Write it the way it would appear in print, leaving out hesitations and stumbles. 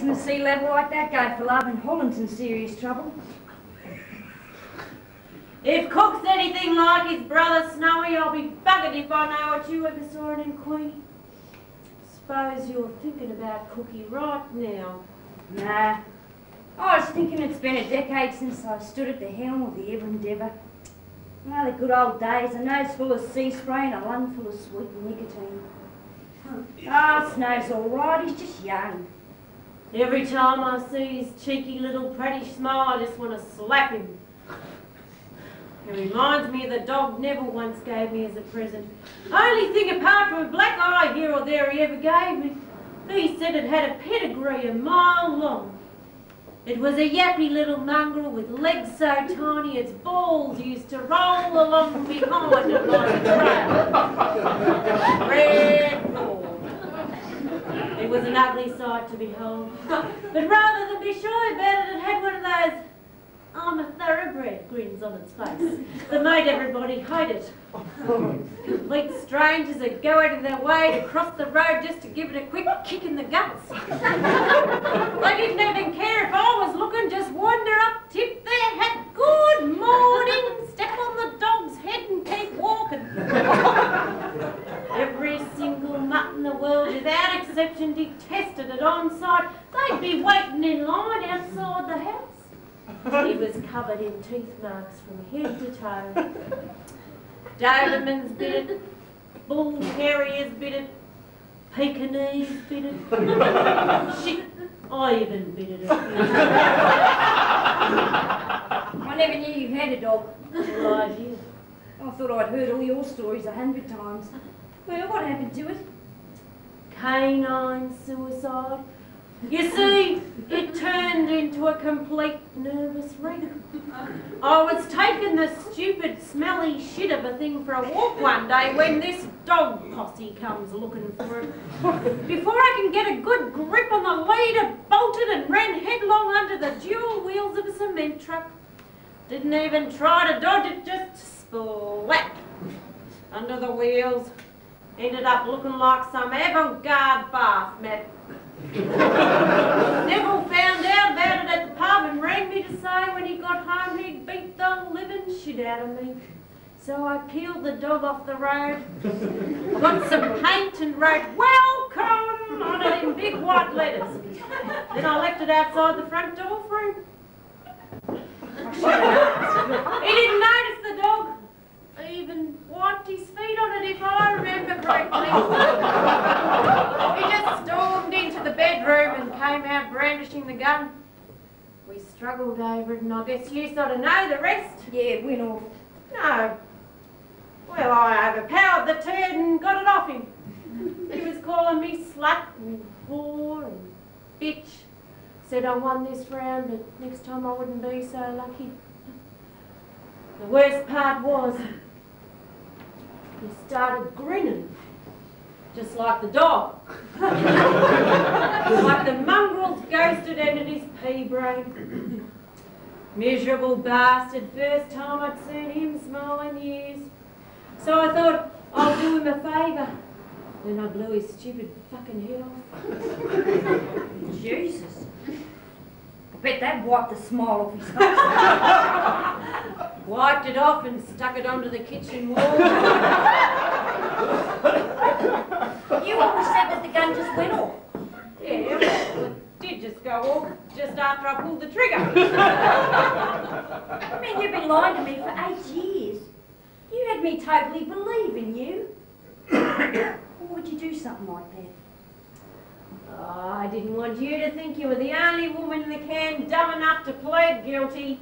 decks in the sea level like that go for love, and Holland's in serious trouble. If Cook's anything like his brother Snowy, I'll be buggered if I know what you ever saw in him, Queenie. Suppose you're thinking about Cookie right now. Nah. I was thinking it's been a decade since I stood at the helm of the Ever Endeavour. Oh, the good old days, a nose full of sea spray and a lung full of sweet nicotine. Ah, Snow's all right, he's just young. Every time I see his cheeky little prattish smile, I just want to slap him. It reminds me of the dog Neville once gave me as a present. Only thing apart from a black eye here or there he ever gave me. He said it had a pedigree a mile long. It was a yappy little mongrel with legs so tiny its balls used to roll along behind it like a trail. Red ball. It was an ugly sight to behold. But rather than be shy about it, it had one of those I'm a thoroughbred grins on its face that made everybody hate it. Complete strangers that go out of their way to cross the road just to give it a quick kick in the guts. They didn't even care if I was looking, just wander up, tip their hat, good morning, step on the dog's head and keep walking. Every single mutt in the world, without exception, detested it on sight. They'd be waiting in line outside the house. He was covered in teeth marks from head to toe. Dobermans bit it, Bull Terriers bit it, Pekingese bit it. Shit, I even bit it. I never knew you had a dog. Well, I did. I thought I'd heard all your stories 100 times. Well, what happened to it? Canine suicide. You see, it turned into a complete nervous wreck. I was taking the stupid, smelly shit of a thing for a walk one day when this dog posse comes looking for it. Before I can get a good grip on the lead, it bolted and ran headlong under the dual wheels of a cement truck. Didn't even try to dodge it, just splat under the wheels. Ended up looking like some avant-garde bath mat. Neville found out about it at the pub and rang me to say when he got home he'd beat the living shit out of me. So I peeled the dog off the road, got some paint and wrote "Welcome" on it in big white letters. Then I left it outside the front door for him. He didn't notice the dog. Even wiped his feet on it, if I remember correctly. He just stormed into the bedroom and came out brandishing the gun. We struggled over it, and I guess you sort of know the rest. Yeah, it went off. No. Well, I overpowered the turd and got it off him. He was calling me slut and whore and bitch. Said I won this round, but next time I wouldn't be so lucky. The worst part was, he started grinning, just like the dog. Like the mongrel's ghosted ended his pea brain. Miserable bastard, first time I'd seen him smile in years. So I thought, I'll do him a favour. Then I blew his stupid fucking head off. Jesus. I bet that wiped the smile off his face. Wiped it off and stuck it onto the kitchen wall. You always said that the gun just went off. Yeah, well, it did just go off just after I pulled the trigger. I mean, you've been lying to me for 8 years. You had me totally believing you. Why would you do something like that? Oh, I didn't want you to think you were the only woman in the can dumb enough to plead guilty.